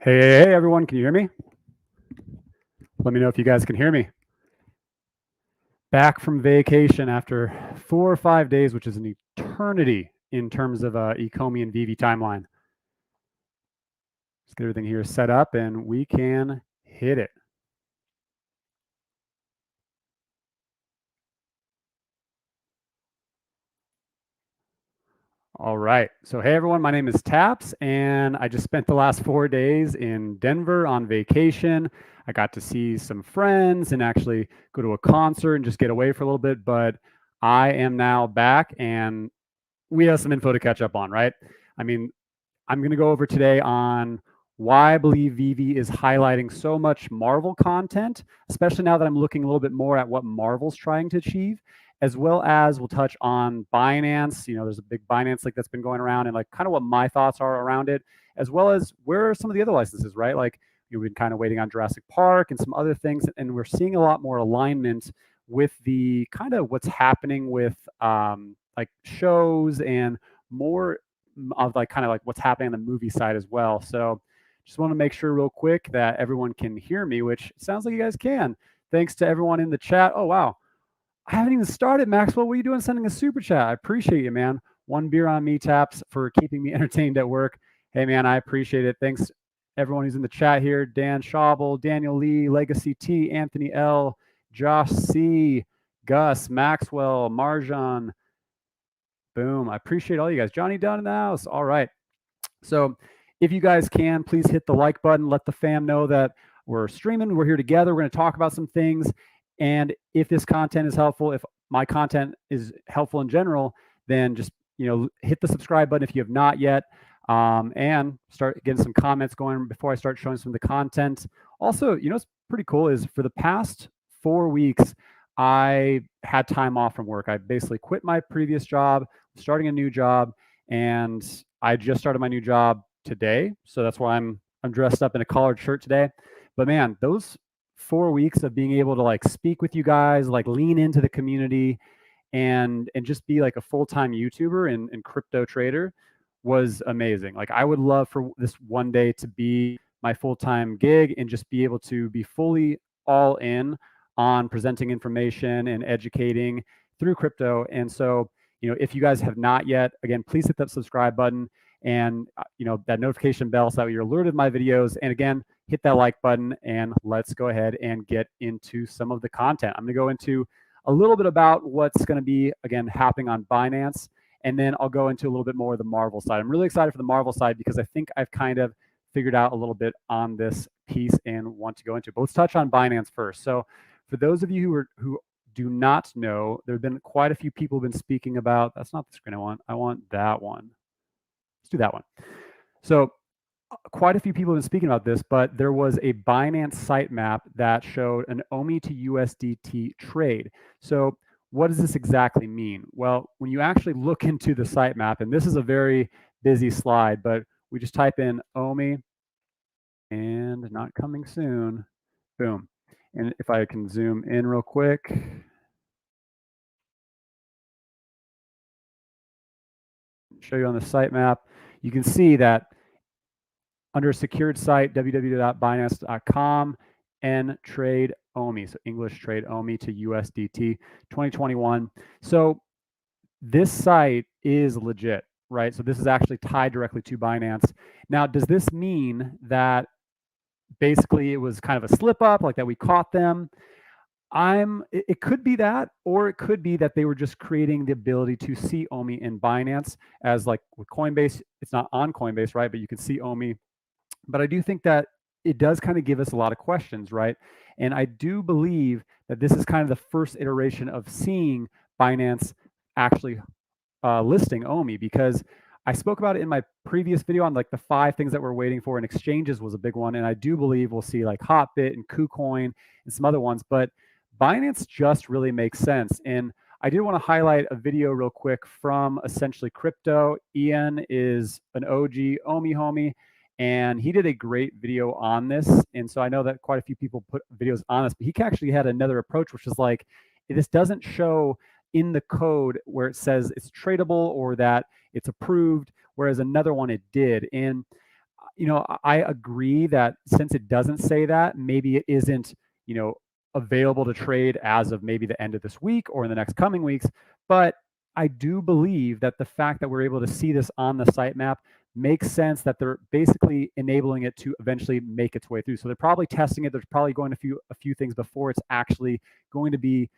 Hey, everyone, can you hear me? Let me know if you guys can hear me. Back from vacation after 4 or 5 days, which is an eternity in terms of Ecomi and Veve timeline. Let's get everything here set up and we can hit it. All right. So, hey, everyone, my name is Taps, and I just spent the last 4 days in Denver on vacation. I got to see some friends and actually go to a concert and just get away for a little bit. But I am now back, and we have some info to catch up on, right? I mean, I'm going to go over today on why I believe Veve is highlighting so much Marvel content, especially now that I'm looking a little bit more at what Marvel's trying to achieve, as well as we'll touch on Binance. There's a big Binance link that's been going around and like kind of what my thoughts are around it, as well as where are some of the other licenses, right? Like we've been kind of waiting on Jurassic Park and some other things, and we're seeing a lot more alignment with the kind of what's happening with like shows and more of like kind of like what's happening on the movie side as well. So just want to make sure real quick that everyone can hear me, which sounds like you guys can. Thanks to everyone in the chat. Oh, wow. I haven't even started, Maxwell. What are you doing sending a super chat? I appreciate you, man. One beer on me, Taps, for keeping me entertained at work. Hey, man, I appreciate it. Thanks everyone who's in the chat here. Dan Schaubel, Daniel Lee, Legacy T, Anthony L, Josh C, Gus, Maxwell, Marjan. Boom. I appreciate all you guys. Johnny Dunn in the house. All right. So if you guys can, please hit the like button. Let the fam know that we're streaming. We're here together. We're going to talk about some things. And if this content is helpful, if my content is helpful in general, then just hit the subscribe button if you have not yet, and start getting some comments going before I start showing some of the content. Also, what's pretty cool is for the past 4 weeks, I had time off from work. I basically quit my previous job, starting a new job, and I just started my new job today. So that's why I'm dressed up in a collared shirt today. But man, those 4 weeks of being able to like speak with you guys, like lean into the community and just be like a full-time YouTuber and crypto trader was amazing. Like I would love for this one day to be my full-time gig and just be able to be fully all in on presenting information and educating through crypto. And so, if you guys have not yet, again, please hit that subscribe button and that notification bell so that you're alerted my videos. And again, hit that like button and let's go ahead and get into some of the content. I'm going to go into a little bit about what's going to be, again, happening on Binance, and then I'll go into a little bit more of the Marvel side. I'm really excited for the Marvel side because I think I've kind of figured out a little bit on this piece and want to go into it. But let's touch on Binance first. So for those of you who do not know, there have been quite a few people who've been speaking about, that's not the screen I want. I want that one. Let's do that one. So quite a few people have been speaking about this, but there was a Binance sitemap that showed an OMI to USDT trade. So what does this exactly mean? Well, when you actually look into the sitemap, and this is a very busy slide, but we just type in OMI and not coming soon, boom. And if I can zoom in real quick, show you on the sitemap, you can see that under a secured site, www.binance.com, and trade OMI, so English trade OMI to USDT 2021. So this site is legit, right? So this is actually tied directly to Binance. Now, does this mean that basically it was kind of a slip up, like that we caught them? It could be that, or it could be that they were just creating the ability to see OMI in Binance, as like with Coinbase, it's not on Coinbase, right? But you can see OMI. But I do think that it does kind of give us a lot of questions, right? And I do believe that this is kind of the first iteration of seeing Binance actually listing OMI, because I spoke about it in my previous video on like the 5 things that we're waiting for, and exchanges was a big one. And I do believe we'll see like Hotbit and KuCoin and some other ones, but Binance just really makes sense. And I did want to highlight a video real quick from Essentially Crypto. Ian is an OG OMI homie, and he did a great video on this. And so I know that quite a few people put videos on this, but he actually had another approach, which is like, this doesn't show in the code where it says it's tradable or that it's approved, whereas another one it did. And I agree that since it doesn't say that, maybe it isn't, available to trade as of maybe the end of this week or in the next coming weeks. But I do believe that the fact that we're able to see this on the sitemap makes sense, that they're basically enabling it to eventually make its way through. So they're probably testing it. There's probably going to a few things before it's actually going to be,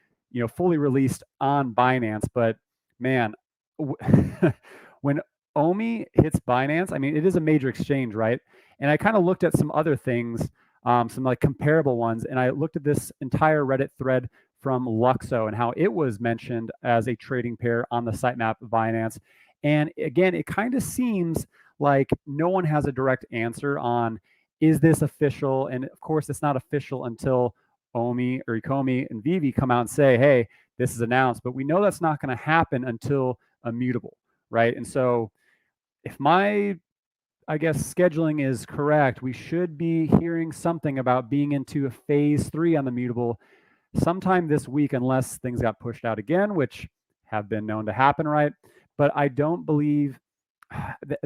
fully released on Binance. But man, when OMI hits Binance, I mean, it is a major exchange, right? And I kind of looked at some other things, some like comparable ones, and I looked at this entire Reddit thread from Luxo and how it was mentioned as a trading pair on the sitemap of Binance. And again, it kind of seems like no one has a direct answer on, is this official? And of course, it's not official until OMI or Ecomi and Veve come out and say, hey, this is announced. But we know that's not going to happen until Immutable, right? And so if my, I guess, scheduling is correct, we should be hearing something about being into a phase 3 on the Immutable sometime this week, unless things got pushed out again, which have been known to happen, right? But I don't believe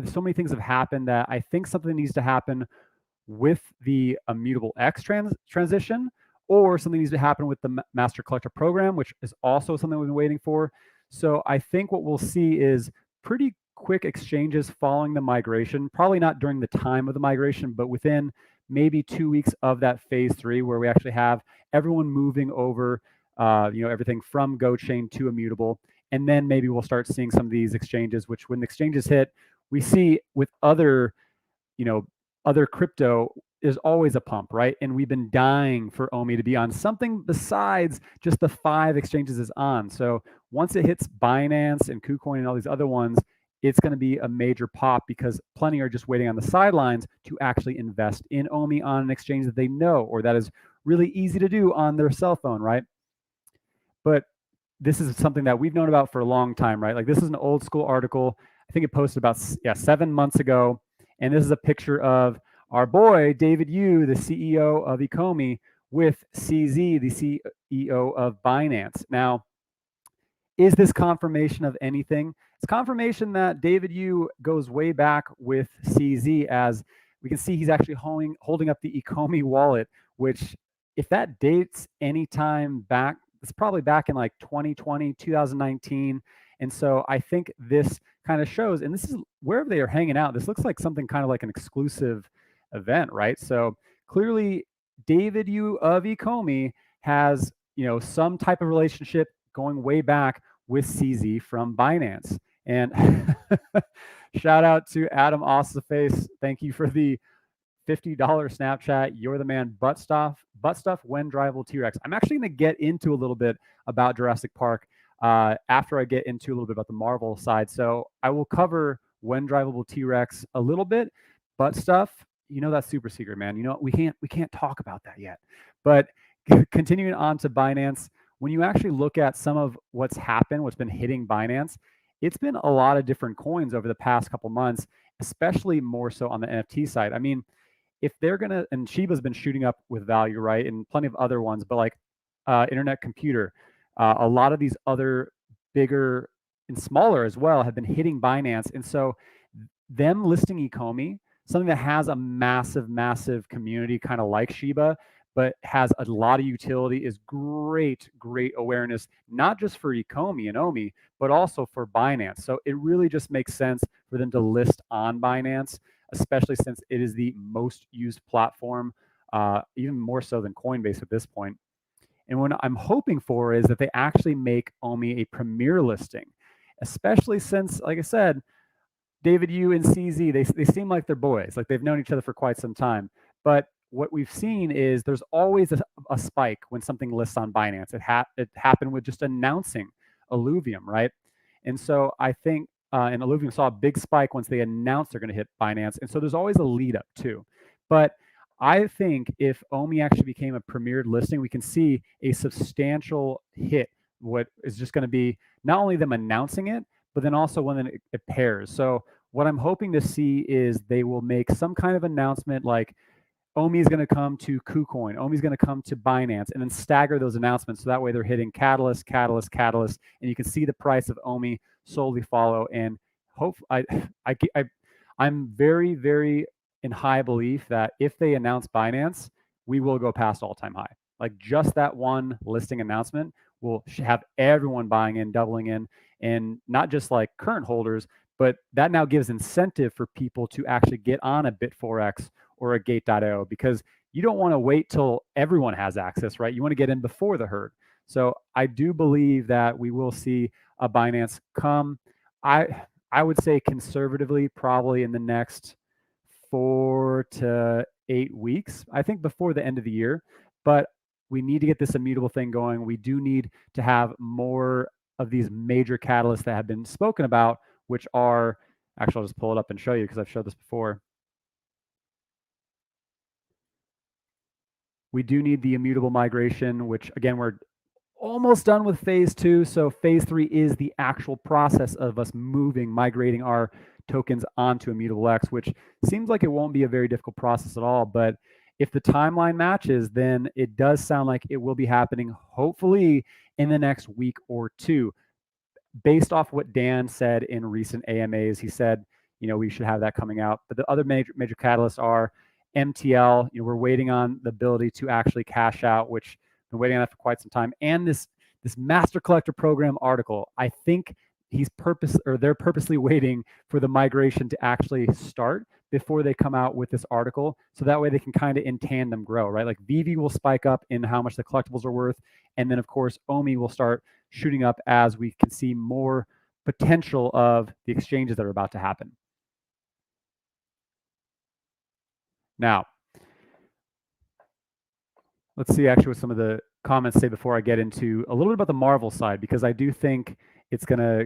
so many things have happened that I think something needs to happen with the Immutable X transition, or something needs to happen with the Master Collector program, which is also something we've been waiting for. So I think what we'll see is pretty quick exchanges following the migration, probably not during the time of the migration, but within maybe 2 weeks of that phase 3, where we actually have everyone moving over, everything from GoChain to Immutable. And then maybe we'll start seeing some of these exchanges, which when the exchanges hit, we see with other crypto, is always a pump, right? And we've been dying for OMI to be on something besides just the 5 exchanges it's on. So once it hits Binance and KuCoin and all these other ones, it's going to be a major pop, because plenty are just waiting on the sidelines to actually invest in OMI on an exchange that they know, or that is really easy to do on their cell phone, right? But this is something that we've known about for a long time, right? Like, this is an old school article. I think it posted about 7 months ago. And this is a picture of our boy, David Yu, the CEO of Ecomi, with CZ, the CEO of Binance. Now, is this confirmation of anything? It's confirmation that David Yu goes way back with CZ, as we can see he's actually holding up the Ecomi wallet, which, if that dates any time back, it's probably back in like 2020, 2019. And so I think this kind of shows, and this is wherever they are hanging out, this looks like something kind of like an exclusive event, right? So clearly David Yu of Ecomi has, some type of relationship going way back with CZ from Binance. And shout out to Adam Ossaface. Thank you for the $50 Snapchat. You're the man. Butt stuff when drivable T-Rex. I'm actually going to get into a little bit about Jurassic Park after I get into a little bit about the Marvel side. So I will cover when drivable T-Rex a little bit. Butt stuff, that's super secret, man. We can't talk about that yet. But continuing on to Binance, when you actually look at some of what's happened, what's been hitting Binance, it's been a lot of different coins over the past couple months, especially more so on the NFT side. I mean, if they're gonna, and Shiba's been shooting up with value, right, and plenty of other ones, but like Internet Computer, a lot of these other bigger and smaller as well have been hitting Binance. And so them listing Ecomi, something that has a massive community, kind of like Shiba, but has a lot of utility, is great awareness, not just for Ecomi and OMI, but also for Binance. So it really just makes sense for them to list on Binance, especially since it is the most used platform, even more so than Coinbase at this point. And what I'm hoping for is that they actually make OMI a premier listing, especially since, like I said, David Yu and CZ, they seem like they're boys, like they've known each other for quite some time. But what we've seen is there's always a spike when something lists on Binance. It happened with just announcing Illuvium, right? And so I think, and Illuvium saw a big spike once they announced they're going to hit Binance. And so there's always a lead up too. But I think if OMI actually became a premiered listing, we can see a substantial hit. What is just going to be not only them announcing it, but then also when it pairs. So what I'm hoping to see is they will make some kind of announcement like OMI is going to come to KuCoin, OMI is going to come to Binance, and then stagger those announcements. So that way they're hitting catalyst, and you can see the price of OMI slowly follow. And I'm very in high belief that if they announce Binance, we will go past all-time high. Like just that one listing announcement will have everyone buying in, doubling in, and not just like current holders, but that now gives incentive for people to actually get on a Bit4X or a Gate.io, because you don't want to wait till everyone has access, right? You want to get in before the herd. So I do believe that we will see a Binance come. I would say conservatively, probably in the next 4 to 8 weeks, I think before the end of the year. But we need to get this immutable thing going. We do need to have more of these major catalysts that have been spoken about, which are, actually, I'll just pull it up and show you because I've showed this before. We do need the immutable migration, which again, we're almost done with phase 2. So phase 3 is the actual process of us migrating our tokens onto immutable X, which seems like it won't be a very difficult process at all. But if the timeline matches, then it does sound like it will be happening, hopefully in the next week or two. Based off what Dan said in recent AMAs, he said, we should have that coming out. But the other major catalysts are MTL. We're waiting on the ability to actually cash out, which been waiting on that for quite some time. And this Master Collector Program article, I think they're purposely waiting for the migration to actually start before they come out with this article, so that way they can kind of in tandem grow, right? Like Veve will spike up in how much the collectibles are worth, and then of course OMI will start shooting up as we can see more potential of the exchanges that are about to happen. Now, let's see actually what some of the comments say before I get into a little bit about the Marvel side, because I do think it's gonna,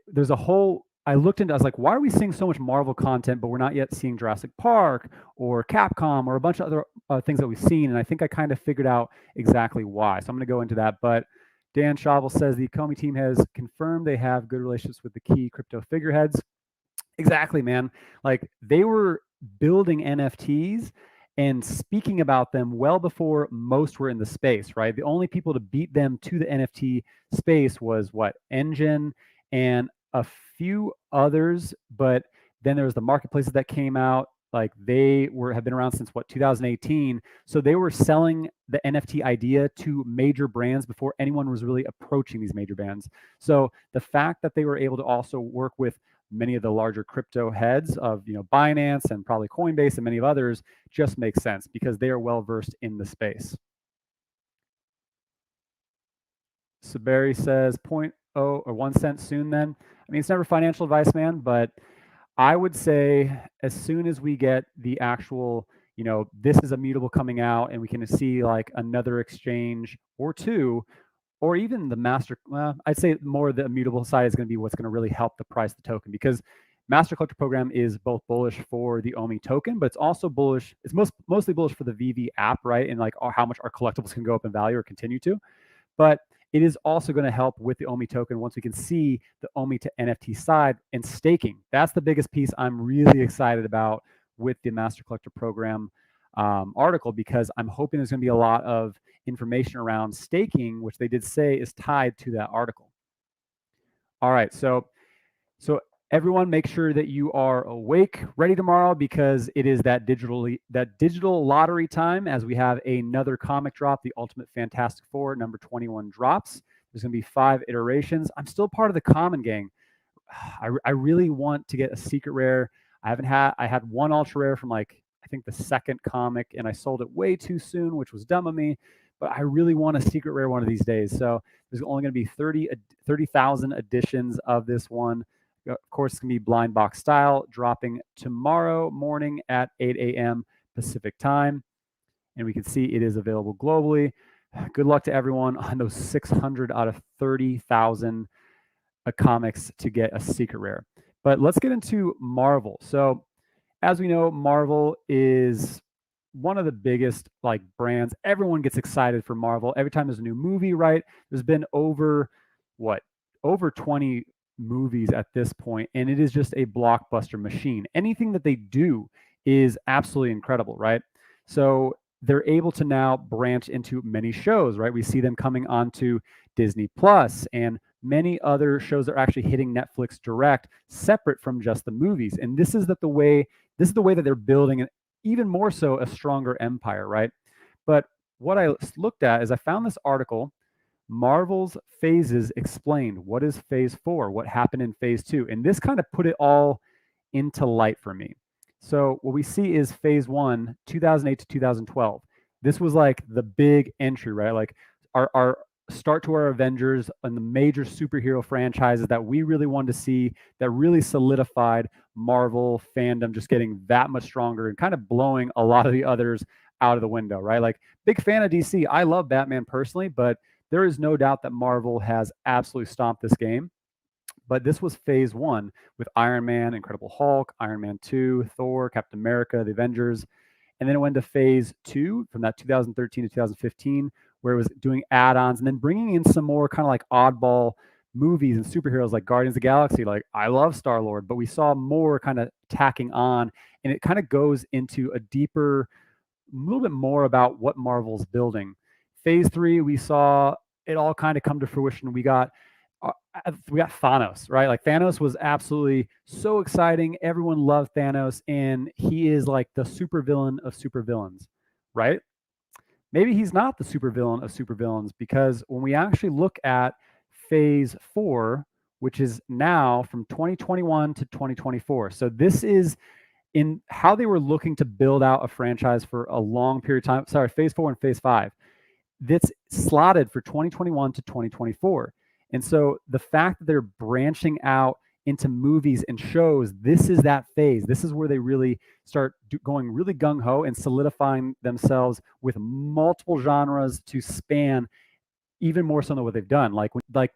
there's a whole, I looked into, I was like, why are we seeing so much Marvel content, but we're not yet seeing Jurassic Park or Capcom or a bunch of other things that we've seen? And I think I kind of figured out exactly why. So I'm going to go into that. But Dan Shovel says the Ecomi team has confirmed they have good relationships with the key crypto figureheads. Exactly, man. Like they were building NFTs and speaking about them well before most were in the space, right? The only people to beat them to the NFT space was what? Engine and a few others, but then there was the marketplaces that came out. Like they have been around since what, 2018. So they were selling the NFT idea to major brands before anyone was really approaching these major brands. So the fact that they were able to also work with many of the larger crypto heads of Binance and probably Coinbase and many of others just makes sense because they are well versed in the space. Saberi says 0.0 or 1 cent soon then. I mean, it's never financial advice, man, but I would say as soon as we get the actual, this is immutable coming out and we can see like another exchange or two, or even the master, I'd say more the immutable side is going to be what's going to really help the price of the token, because Master Collector Program is both bullish for the OMI token, but it's also bullish. It's mostly bullish for the Veve app, right? And like how much our collectibles can go up in value or continue to. But it is also going to help with the OMI token once we can see the OMI to NFT side and staking. That's the biggest piece I'm really excited about with the Master Collector Program article, because I'm hoping there's going to be a lot of information around staking, which they did say is tied to that article. All right, so everyone, make sure that you are awake, ready tomorrow, because it is that digital lottery time, as we have another comic drop. The Ultimate Fantastic Four number 21 drops. There's going to be 5 iterations. I'm still part of the Common Gang. I really want to get a secret rare. I had one ultra rare from like, I think the second comic, and I sold it way too soon, which was dumb of me. But I really want a secret rare one of these days. So there's only going to be 30,000 editions of this one. Of course, it's going to be blind box style, dropping tomorrow morning at 8 a.m. Pacific time. And we can see it is available globally. Good luck to everyone on those 600 out of 30,000 comics to get a secret rare. But let's get into Marvel. So as we know, Marvel is one of the biggest like brands. Everyone gets excited for Marvel every time there's a new movie, right? There's been over 20 movies at this point, and it is just a blockbuster machine. Anything that they do is absolutely incredible, right? So they're able to now branch into many shows, right? We see them coming onto Disney Plus and many other shows that are actually hitting Netflix direct, separate from just the movies. And this is the way This is the way that they're building an even more so a stronger empire, right? But what I looked at is I found this article, Marvel's Phases Explained. What is phase 4? What happened in phase 2? And this kind of put it all into light for me. So what we see is phase 1, 2008 to 2012. This was like the big entry, right? Like our start to our Avengers and the major superhero franchises that we really wanted to see, that really solidified Marvel fandom just getting that much stronger and kind of blowing a lot of the others out of the window, right? Like, big fan of DC. I love Batman personally, but there is no doubt that Marvel has absolutely stomped this game. But this was phase 1 with Iron Man, Incredible Hulk, Iron Man 2, Thor, Captain America, the Avengers. And then it went to phase 2 from that 2013 to 2015, where it was doing add-ons and then bringing in some more kind of like oddball movies and superheroes like Guardians of the Galaxy. Like, I love Star-Lord, but we saw more kind of tacking on, and it kind of goes into a deeper, a little bit more about what Marvel's building. Phase 3, we saw it all kind of come to fruition. We got Thanos, right? Like, Thanos was absolutely so exciting. Everyone loved Thanos, and he is like the supervillain of supervillains, right? Maybe he's not the supervillain of supervillains, because when we actually look at phase 4, which is now from 2021 to 2024. So this is in how they were looking to build out a franchise for a long period of time. Sorry, phase 4 and phase 5. That's slotted for 2021 to 2024. And so the fact that they're branching out into movies and shows, this is that phase. This is where they really start going really gung-ho and solidifying themselves with multiple genres to span even more so than what they've done. Like,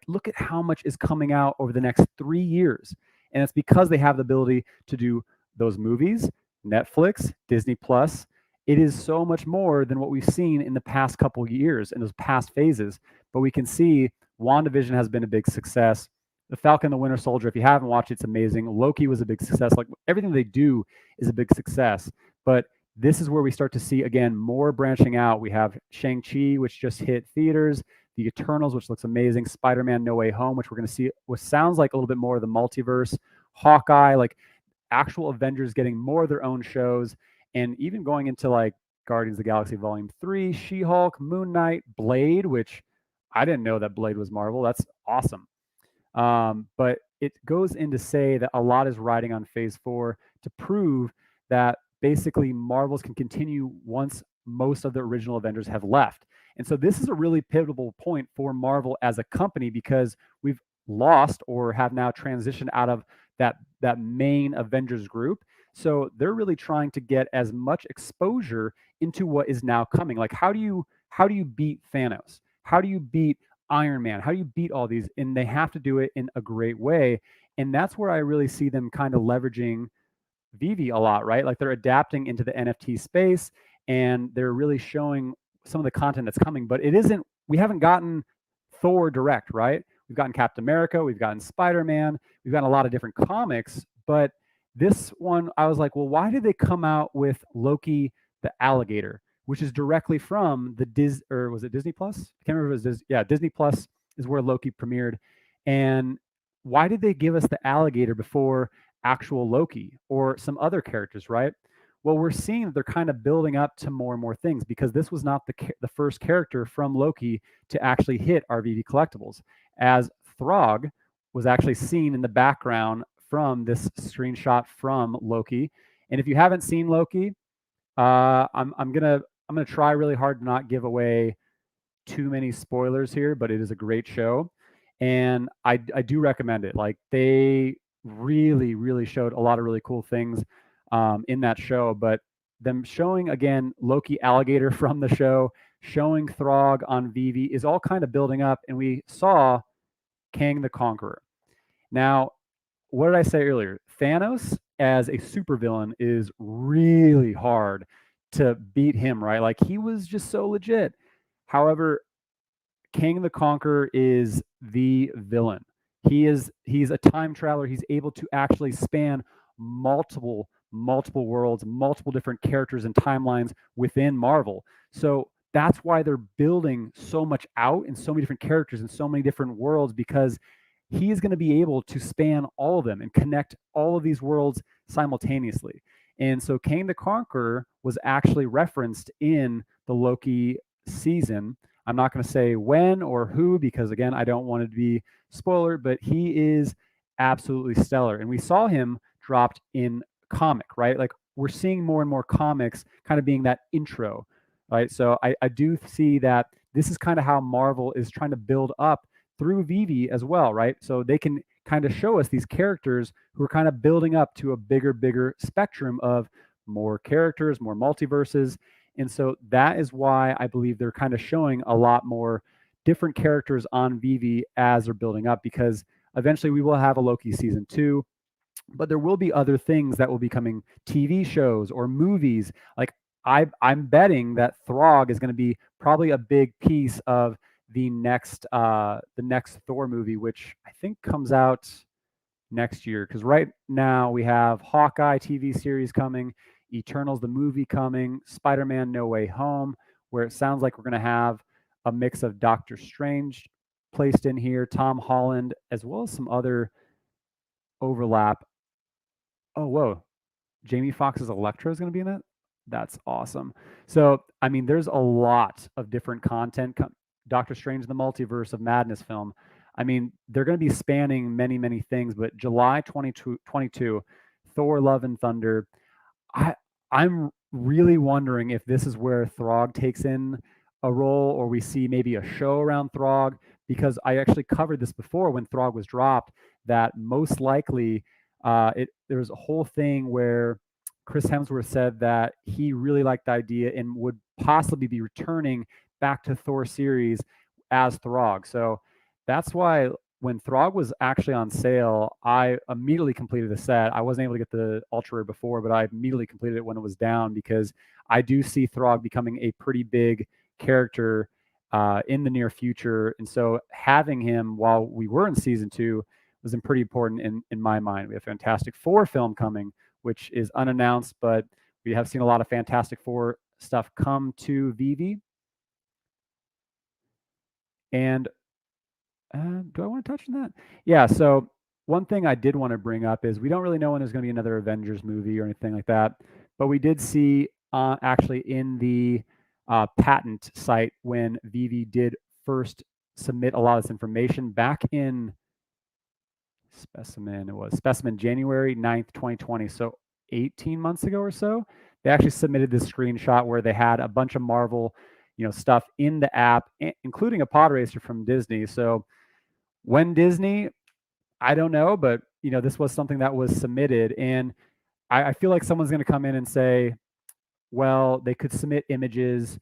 look at how much is coming out over the next 3 years. And it's because they have the ability to do those movies, Netflix, Disney Plus. It is so much more than what we've seen in the past couple of years in those past phases. But we can see WandaVision has been a big success. The Falcon and the Winter Soldier, if you haven't watched it, it's amazing. Loki was a big success. Like, everything they do is a big success. But this is where we start to see, again, more branching out. We have Shang-Chi, which just hit theaters, The Eternals, which looks amazing, Spider-Man No Way Home, which we're going to see, which sounds like a little bit more of the multiverse, Hawkeye, like actual Avengers getting more of their own shows, and even going into like Guardians of the Galaxy Volume 3, She-Hulk, Moon Knight, Blade, which I didn't know that Blade was Marvel. That's awesome. But it goes in to say that a lot is riding on phase 4 to prove that basically Marvels can continue once most of the original Avengers have left. And so this is a really pivotal point for Marvel as a company, because we've lost or have now transitioned out of that main Avengers group. So they're really trying to get as much exposure into what is now coming. Like, how do you beat Thanos? How do you beat Iron Man? How do you beat all these? And they have to do it in a great way. And that's where I really see them kind of leveraging Veve a lot, right? Like, they're adapting into the NFT space, and they're really showing some of the content that's coming. But we haven't gotten Thor direct, right? We've gotten Captain America, we've gotten Spider-Man, we've gotten a lot of different comics. But this one, I was like, well, why did they come out with Loki the alligator, which is directly from the was it Disney Plus? I can't remember if it was Disney Plus is where Loki premiered. And why did they give us the alligator before actual Loki or some other characters, right? Well, we're seeing that they're kind of building up to more and more things, because this was not the first character from Loki to actually hit our Veve collectibles, as Throg was actually seen in the background from this screenshot from Loki. And if you haven't seen Loki, I'm gonna try really hard to not give away too many spoilers here, but it is a great show, and I do recommend it. Like, they really, really showed a lot of really cool things in that show. But them showing again Loki alligator from the show, showing Throg on Veve is all kind of building up, and we saw Kang the Conqueror. Now, what did I say earlier? Thanos as a supervillain is really hard to beat him, right? Like, he was just so legit. However, Kang the Conqueror is the villain. He's a time traveler. He's able to actually span multiple worlds, multiple different characters and timelines within Marvel. So that's why they're building so much out and so many different characters and so many different worlds, because he is going to be able to span all of them and connect all of these worlds simultaneously. And so Kang the Conqueror was actually referenced in the Loki season. I'm not going to say when or who because, again, I don't want it to be spoiler, but he is absolutely stellar. And we saw him dropped in comic, right? Like we're seeing more and more comics kind of being that intro, right? So I do see that this is kind of how Marvel is trying to build up through Veve as well, right? So they can kind of show us these characters who are kind of building up to a bigger spectrum of more characters, more multiverses. And so that is why I believe they're kind of showing a lot more different characters on Veve as they're building up, because eventually we will have a Loki season 2, but there will be other things that will be coming, TV shows or movies. Like I'm betting that Throg is going to be probably a big piece of the next Thor movie, which I think comes out next year. Because right now we have Hawkeye TV series coming, Eternals the movie coming, Spider-Man No Way Home, where it sounds like we're going to have a mix of Doctor Strange placed in here, Tom Holland, as well as some other overlap. Oh, whoa. Jamie Foxx's Electro is going to be in it? That's awesome. So, I mean, there's a lot of different content. Doctor Strange, the Multiverse of Madness film. I mean, they're going to be spanning many things, but July 2022, Thor Love and Thunder. I I'm really wondering if this is where Throg takes in a role, or we see maybe a show around Throg, because I actually covered this before when Throg was dropped, that most likely there was a whole thing where Chris Hemsworth said that he really liked the idea and would possibly be returning back to Thor series as Throg. So that's why when Throg was actually on sale, I immediately completed the set. I wasn't able to get the Ultra Rare before, but I immediately completed it when it was down, because I do see Throg becoming a pretty big character in the near future. And so having him while we were in season 2 was pretty important in my mind. We have Fantastic Four film coming, which is unannounced, but we have seen a lot of Fantastic Four stuff come to Veve. And do I want to touch on that? Yeah, so one thing I did want to bring up is we don't really know when there's going to be another Avengers movie or anything like that, but we did see actually in the patent site when Veve did first submit a lot of this information back in Specimen January 9th, 2020. So 18 months ago or so, they actually submitted this screenshot where they had a bunch of Marvel, stuff in the app, including a pod racer from Disney. So when Disney, I don't know, but this was something that was submitted, and I feel like someone's going to come in and say, well, they could submit images,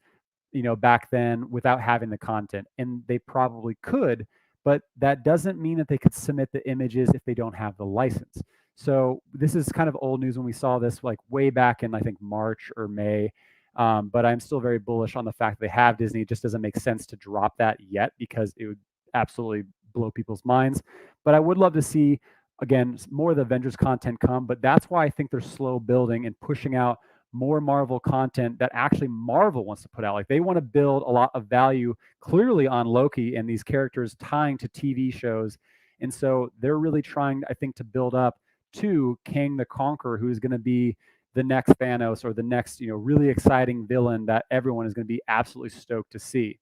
back then without having the content, and they probably could, but that doesn't mean that they could submit the images if they don't have the license. So this is kind of old news when we saw this like way back in, I think, March or May. But I'm still very bullish on the fact that they have Disney. It just doesn't make sense to drop that yet, because it would absolutely blow people's minds. But I would love to see, again, more of the Avengers content come. But that's why I think they're slow building and pushing out more Marvel content that actually Marvel wants to put out. Like they want to build a lot of value clearly on Loki and these characters tying to TV shows. And so they're really trying, I think, to build up to Kang the Conqueror, who is going to be the next Thanos or the next, really exciting villain that everyone is going to be absolutely stoked to see.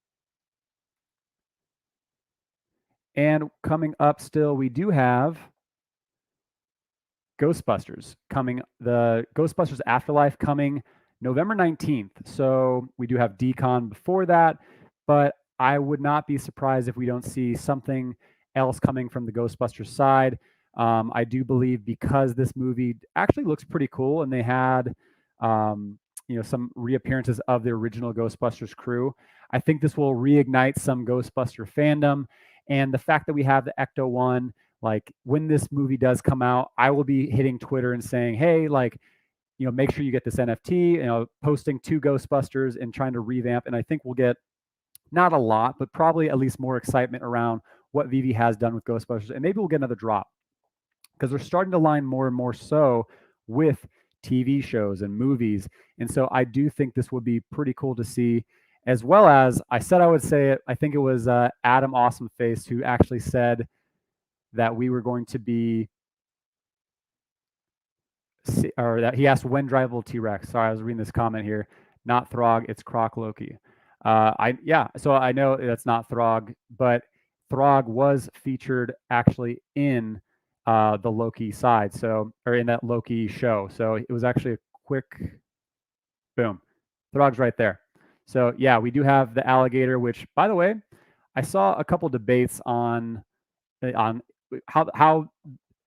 And coming up still, we do have Ghostbusters coming, the Ghostbusters Afterlife coming November 19th. So we do have Decon before that, but I would not be surprised if we don't see something else coming from the Ghostbusters side. I do believe, because this movie actually looks pretty cool, and they had some reappearances of the original Ghostbusters crew. I think this will reignite some Ghostbuster fandom, and the fact that we have the Ecto One, like when this movie does come out, I will be hitting Twitter and saying, hey, like, make sure you get this NFT, posting 2 Ghostbusters and trying to revamp. And I think we'll get not a lot, but probably at least more excitement around what Veve has done with Ghostbusters. And maybe we'll get another drop, because they're starting to line more and more so with TV shows and movies. And so I do think this would be pretty cool to see, as well as I said I would say it. I think it was Adam Awesomeface who actually said that we were going to be or that he asked when drivable T-Rex. Sorry, I was reading this comment here. Not Throg, it's Croc Loki. So I know that's not Throg, but Throg was featured actually in the Loki side, or in that Loki show. So it was actually a quick boom. Throg's right there. So yeah, we do have the alligator, which, by the way, I saw a couple debates on how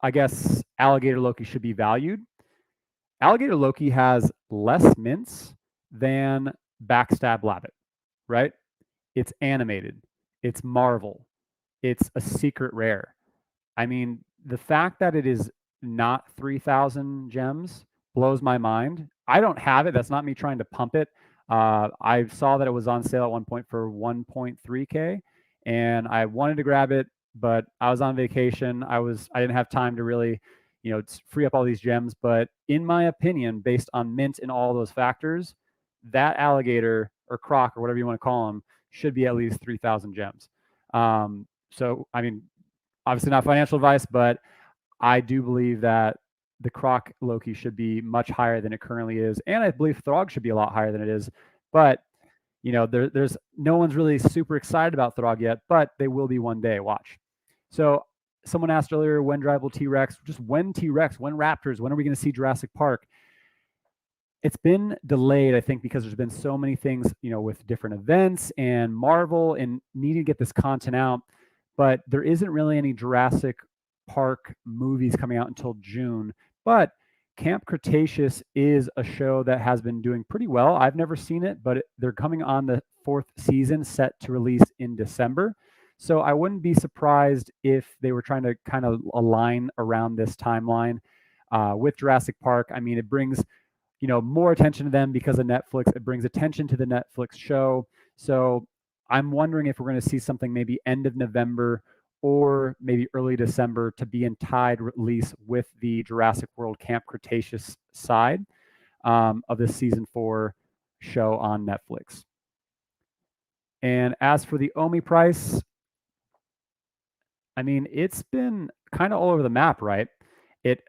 I guess alligator Loki should be valued. Alligator Loki has less mints than Backstab Labbit, right? It's animated. It's Marvel. It's a secret rare. I mean, the fact that it is not 3,000 gems blows my mind. I don't have it. That's not me trying to pump it. I saw that it was on sale at one point for 1.3K, and I wanted to grab it, but I was on vacation. I didn't have time to really, free up all these gems. But in my opinion, based on mint and all those factors, that alligator or croc or whatever you want to call him should be at least 3,000 gems. So, I mean, obviously not financial advice, but I do believe that the Croc Loki should be much higher than it currently is, and I believe Throg should be a lot higher than it is. But there's no one's really super excited about Throg yet, but they will be one day. Watch. So someone asked earlier, when drivable T-Rex? Just when T-Rex? When Raptors? When are we going to see Jurassic Park? It's been delayed, I think, because there's been so many things, with different events and Marvel and needing to get this content out. But there isn't really any Jurassic Park movies coming out until June. But Camp Cretaceous is a show that has been doing pretty well. I've never seen it, but they're coming on the 4th season, set to release in December. So I wouldn't be surprised if they were trying to kind of align around this timeline with Jurassic Park. I mean, it brings more attention to them because of Netflix. It brings attention to the Netflix show. So I'm wondering if we're going to see something maybe end of November or maybe early December to be in tied release with the Jurassic World Camp Cretaceous side of this season 4 show on Netflix. And as for the OMI price, I mean, it's been kind of all over the map, right? It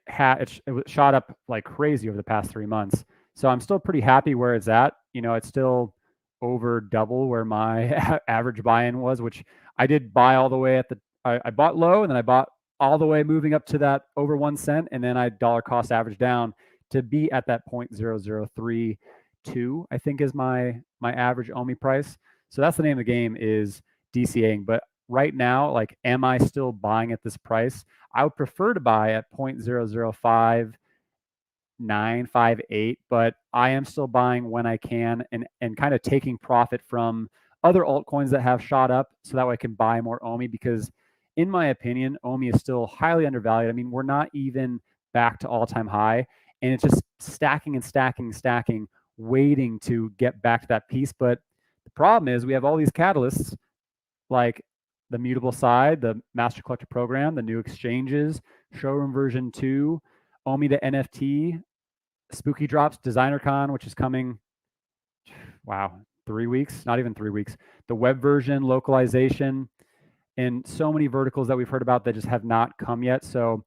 shot up like crazy over the past 3 months. So I'm still pretty happy where it's at. It's still over double where my average buy-in was, which I did buy all the way I bought low, and then I bought all the way moving up to that over 1 cent, and then I dollar cost average down to be at that 0.0032, I think is my average OMI price. So that's the name of the game, is DCAing. But right now, like, am I still buying at this price? I would prefer to buy at 0.005958, but I am still buying when I can and kind of taking profit from other altcoins that have shot up so that way I can buy more OMI, because in my opinion, OMI is still highly undervalued. I mean, we're not even back to all-time high, and it's just stacking and stacking and stacking, waiting to get back to that piece. But the problem is we have all these catalysts like the mutable side, the master collector program, the new exchanges, showroom version 2, OMI to NFT, spooky drops, DesignerCon, which is coming, wow, 3 weeks, not even 3 weeks, the web version, localization, and so many verticals that we've heard about that just have not come yet. So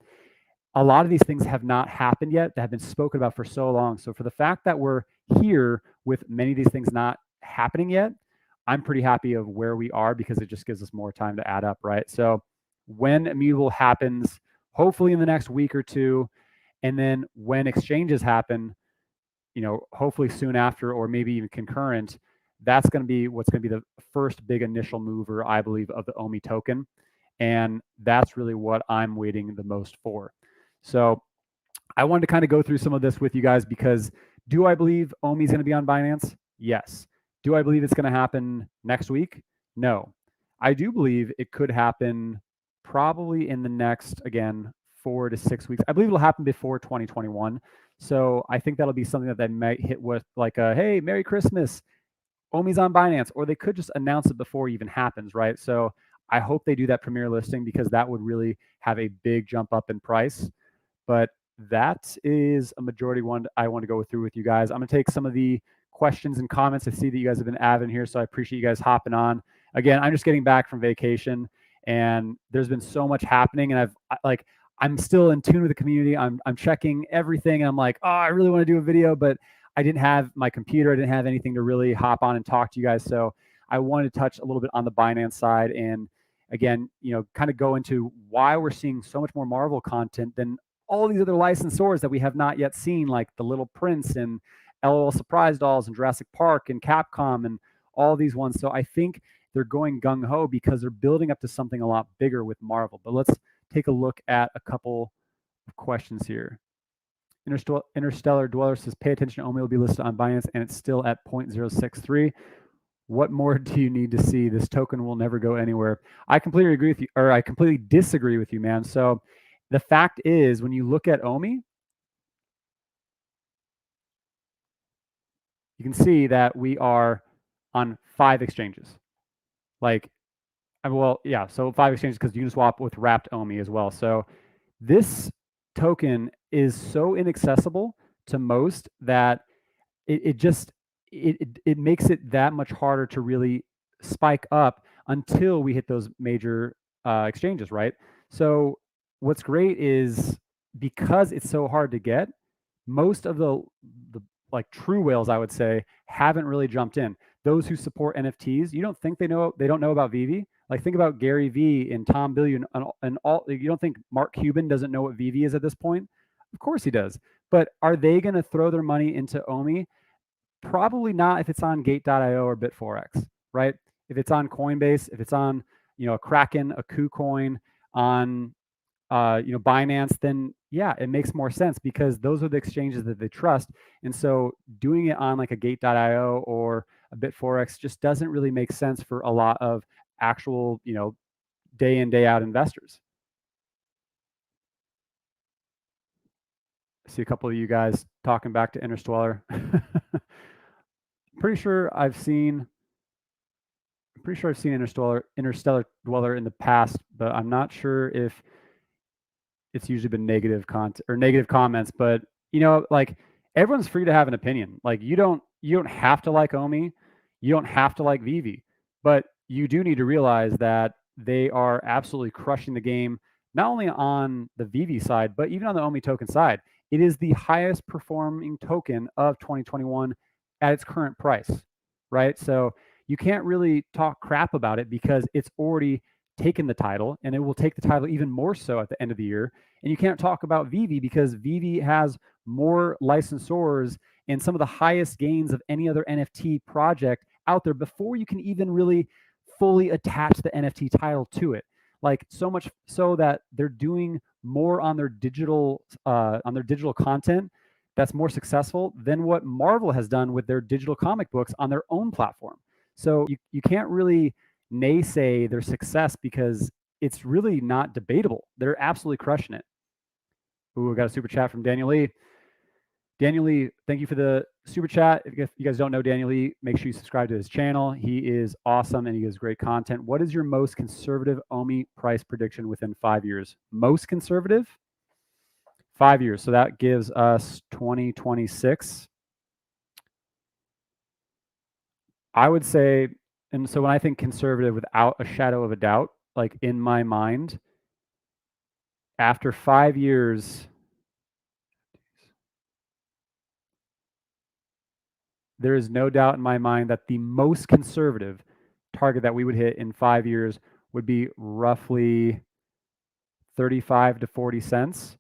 a lot of these things have not happened yet, that have been spoken about for so long. So for the fact that we're here with many of these things not happening yet, I'm pretty happy of where we are, because it just gives us more time to add up, right? So when immutable happens, hopefully in the next week or two, and then when exchanges happen, hopefully soon after, or maybe even concurrent, that's going to be what's going to be the first big initial mover, I believe, of the OMI token. And that's really what I'm waiting the most for. So I wanted to kind of go through some of this with you guys, because do I believe OMI is going to be on Binance? Yes. Do I believe it's going to happen next week? No. I do believe it could happen probably in the next, again, 4 to 6 weeks. I believe it'll happen before 2021. So I think that'll be something that they might hit with like a, hey, Merry Christmas, OMI's on Binance, or they could just announce it before it even happens, right? So I hope they do that premier listing, because that would really have a big jump up in price. But that is a majority one I want to go through with you guys. I'm going to take some of the questions and comments. I see that you guys have been avid here, so I appreciate you guys hopping on. Again, I'm just getting back from vacation, and there's been so much happening, and I'm still in tune with the community. I'm checking everything. And I'm like, oh, I really want to do a video, but I didn't have my computer. I didn't have anything to really hop on and talk to you guys. So I wanted to touch a little bit on the Binance side and again, kind of go into why we're seeing so much more Marvel content than all these other licensors that we have not yet seen, like the Little Prince and LOL Surprise Dolls and Jurassic Park and Capcom and all these ones. So I think they're going gung ho because they're building up to something a lot bigger with Marvel. But let's take a look at a couple of questions here. Interstellar Dweller says, pay attention, OMI will be listed on Binance and it's still at 0.063. What more do you need to see? This token will never go anywhere. I completely agree with you, or I completely disagree with you, man. So the fact is, when you look at OMI, you can see that we are on 5 exchanges. Like, well, yeah, so 5 exchanges because Uniswap with wrapped OMI as well. So this token is so inaccessible to most that it makes it that much harder to really spike up until we hit those major exchanges, right? So what's great is because it's so hard to get, most of the like true whales, I would say, haven't really jumped in. Those who support NFTs, you don't think they don't know about Veve? Like think about Gary Vee and Tom Billion and all. You don't think Mark Cuban doesn't know what Veve is at this point? Of course he does. But are they going to throw their money into OMI? Probably not if it's on Gate.io or Bit4x, right? If it's on Coinbase, if it's on a Kraken, a KuCoin, on Binance, then yeah, it makes more sense because those are the exchanges that they trust. And so doing it on like a Gate.io or a Bit4x just doesn't really make sense for a lot of actual, day in, day out investors. I see a couple of you guys talking back to Interstellar. Pretty sure I've seen Interstellar Dweller in the past, but I'm not sure if it's usually been negative content or negative comments. But like everyone's free to have an opinion. Like you don't have to like OMI, you don't have to like Veve, but you do need to realize that they are absolutely crushing the game, not only on the Veve side, but even on the OMI token side. It is the highest performing token of 2021 at its current price, right? So you can't really talk crap about it because it's already taken the title and it will take the title even more so at the end of the year. And you can't talk about Veve because Veve has more licensors and some of the highest gains of any other NFT project out there before you can even really fully attach the NFT title to it. Like so much so that they're doing more on their digital content that's more successful than what Marvel has done with their digital comic books on their own platform. So you can't really naysay their success because it's really not debatable. They're absolutely crushing it. Ooh, we got a super chat from Daniel Lee. Daniel Lee, thank you for the super chat. If you guys don't know Daniel Lee, make sure you subscribe to his channel. He is awesome and he gives great content. What is your most conservative OMI price prediction within 5 years? Most conservative? 5 years. So that gives us 2026. I would say, and so when I think conservative without a shadow of a doubt, like in my mind, after 5 years, there is no doubt in my mind that the most conservative target that we would hit in 5 years would be roughly 35 to 40 cents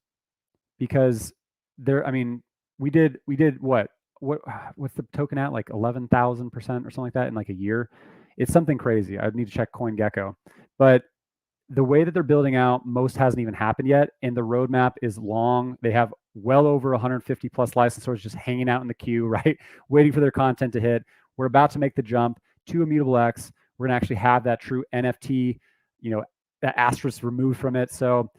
because we did what's the token at, like 11,000% or something like that in like a year. It's something crazy. I'd need to check CoinGecko, but the way that they're building out, most hasn't even happened yet, and the roadmap is long. They have well over 150 plus licensors just hanging out in the queue, right, waiting for their content to hit. We're about to make the jump to Immutable X. We're going to actually have that true NFT, that asterisk removed from it. So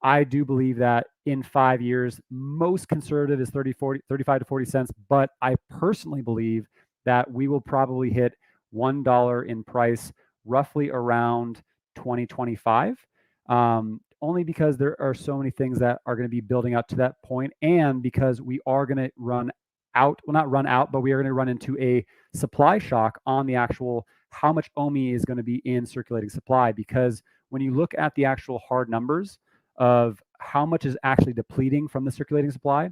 I do believe that in 5 years, most conservative is 35 to 40 cents, but I personally believe that we will probably hit $1 in price roughly around 2025, only because there are so many things that are going to be building out to that point, and because we are going to run out, well, not run out, but we are going to run into a supply shock on the actual how much OMI is going to be in circulating supply. Because when you look at the actual hard numbers of how much is actually depleting from the circulating supply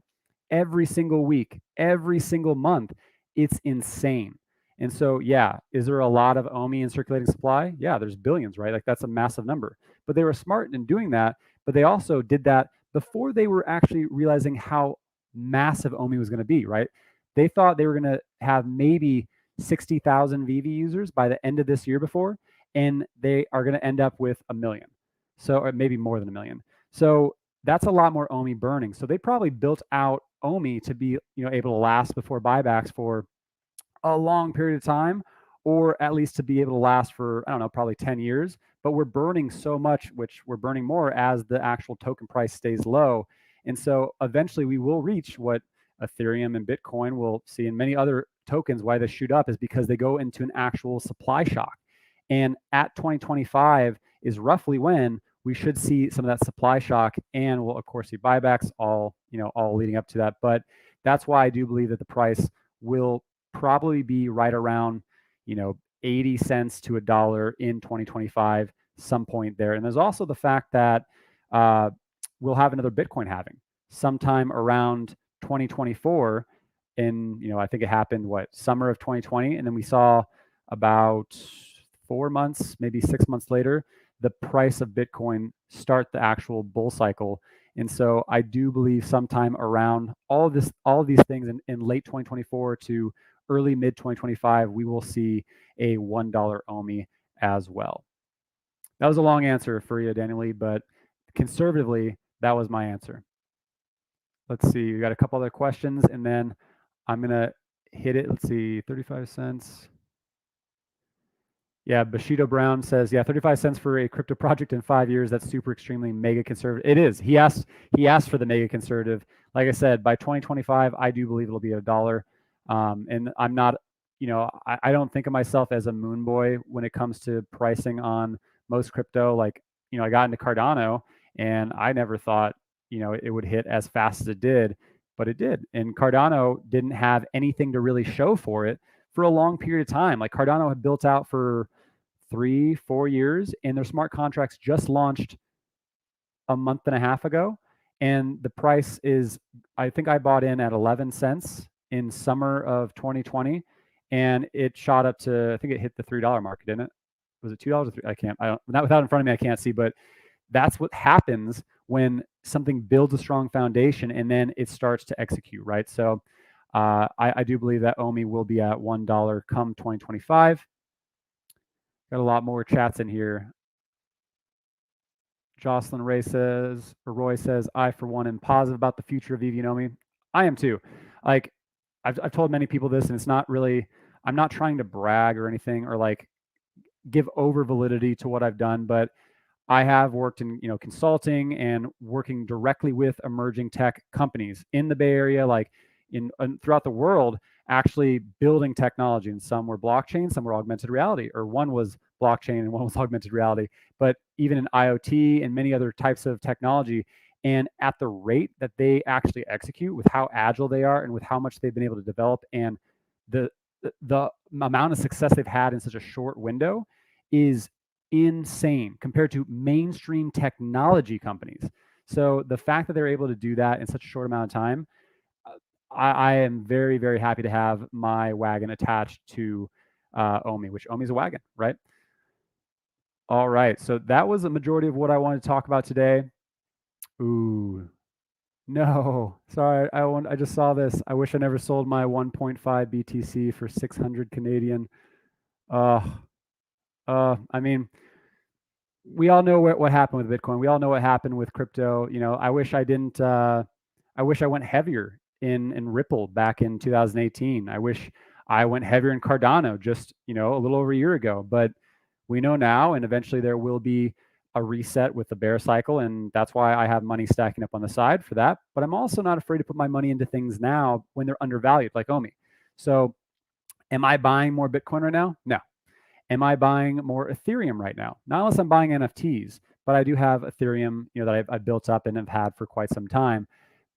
every single week, every single month. It's insane. And so, yeah, is there a lot of OMI in circulating supply? Yeah, there's billions, right? Like that's a massive number. But they were smart in doing that. But they also did that before they were actually realizing how massive OMI was going to be, right? They thought they were going to have maybe 60,000 Veve users by the end of this year before, and they are going to end up with 1 million. So, or maybe more than 1 million. So that's a lot more OMI burning. So they probably built out OMI to be, able to last before buybacks for a long period of time, or at least to be able to last for, I don't know, probably 10 years. But we're burning so much, which we're burning more as the actual token price stays low. And so eventually we will reach what Ethereum and Bitcoin will see, and many other tokens, why they shoot up is because they go into an actual supply shock. And at 2025 is roughly when we should see some of that supply shock, and we'll of course see buybacks, all leading up to that. But that's why I do believe that the price will probably be right around 80 cents to $1 in 2025, some point there. And there's also the fact that we'll have another Bitcoin halving sometime around 2024. And I think it happened summer of 2020, and then we saw about 4 months, maybe 6 months later, the price of Bitcoin start the actual bull cycle. And so I do believe sometime around all of these things in late 2024 to early mid 2025, we will see a $1 OMI as well. That was a long answer for you, Daniel Lee, but conservatively, that was my answer. Let's see, we got a couple other questions, and then I'm gonna hit it. Let's see, 35 cents. Yeah, Bushido Brown says, yeah, 35 cents for a crypto project in 5 years. That's super extremely mega conservative. It is. He asked for the mega conservative. Like I said, by 2025, I do believe it'll be $1. And I'm not, I don't think of myself as a moon boy when it comes to pricing on most crypto. Like, I got into Cardano, and I never thought, it would hit as fast as it did, but it did. And Cardano didn't have anything to really show for it for a long period of time. Like Cardano had built out for 3-4 years, and their smart contracts just launched a month and a half ago. And the price is, I think I bought in at 11 cents in summer of 2020, and it shot up to, I think it hit the $3 mark, didn't it? Was it $2 or $3? Not without in front of me, I can't see, but that's what happens when something builds a strong foundation and then it starts to execute, right? So I do believe that OMI will be at $1 come 2025. Got a lot more chats in here. Jocelyn Roy says, I, for one, am positive about the future of Veve and OMI. I am too. Like, I've told many people this, and it's not really, I'm not trying to brag or anything or like give over validity to what I've done, but I have worked in consulting and working directly with emerging tech companies in the Bay Area, like throughout the world, actually building technology. And some were blockchain, some were augmented reality, or one was blockchain and one was augmented reality. But even in IoT and many other types of technology, and at the rate that they actually execute, with how agile they are and with how much they've been able to develop, and the amount of success they've had in such a short window is insane compared to mainstream technology companies. So the fact that they're able to do that in such a short amount of time, I am very, very happy to have my wagon attached to OMI, which OMI is a wagon, right? All right, so that was the majority of what I wanted to talk about today. Ooh, no, sorry, I just saw this. I wish I never sold my 1.5 BTC for 600 Canadian. I mean, we all know what happened with Bitcoin. We all know what happened with crypto. I wish I didn't. I wish I went heavier in Ripple back in 2018. I wish I went heavier in Cardano just a little over a year ago. But we know now, and eventually there will be a reset with the bear cycle, and that's why I have money stacking up on the side for that. But I'm also not afraid to put my money into things now when they're undervalued, like OMI. So, am I buying more Bitcoin right now? No. Am I buying more Ethereum right now? Not unless I'm buying NFTs, but I do have Ethereum, that I've built up and have had for quite some time.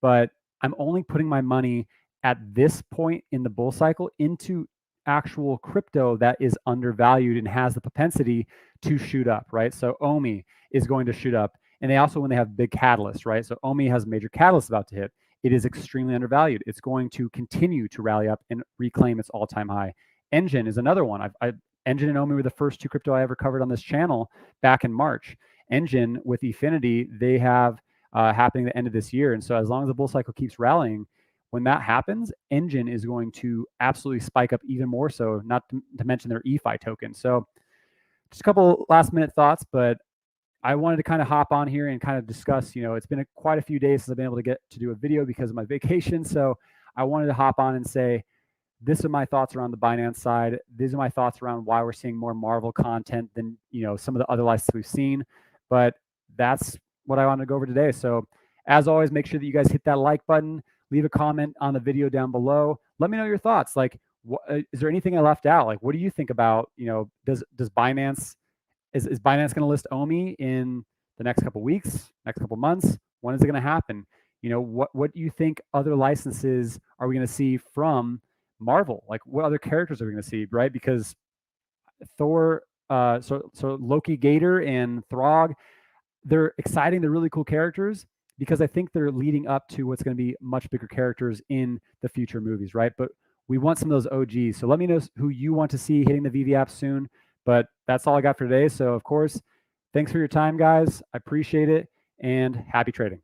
But I'm only putting my money at this point in the bull cycle into actual crypto that is undervalued and has the propensity to shoot up, right? So OMI is going to shoot up, And they also, when they have big catalysts, right? So OMI has a major catalyst about to hit. It is extremely undervalued. It's going to continue to rally up and reclaim its all-time high. Engine is another one. Engine and OMI were the first two crypto I ever covered on this channel back in March. Engine with Efinity, they have happening at the end of this year. And so as long as the bull cycle keeps rallying, when that happens, Engine is going to absolutely spike up even more so, not to mention their EFI token. So just a couple last minute thoughts, but I wanted to kind of hop on here and kind of discuss, it's been quite a few days since I've been able to get to do a video because of my vacation. So I wanted to hop on and say, this are my thoughts around the Binance side. These are my thoughts around why we're seeing more Marvel content than, some of the other licenses we've seen. But that's what I wanted to go over today. So as always, make sure that you guys hit that like button, leave a comment on the video down below. Let me know your thoughts. Like, is there anything I left out? Like, what do you think about, does Binance, is Binance going to list OMI in the next couple weeks, next couple months? When is it going to happen? What do you think other licenses are we going to see from Marvel? Like, what other characters are we going to see, right? Because Thor, so Loki, Gator, and Throg, they're exciting. They're really cool characters because I think they're leading up to what's going to be much bigger characters in the future movies, right? But we want some of those OGs. So let me know who you want to see hitting the Veve app soon. But that's all I got for today. So, of course, thanks for your time, guys. I appreciate it, and happy trading.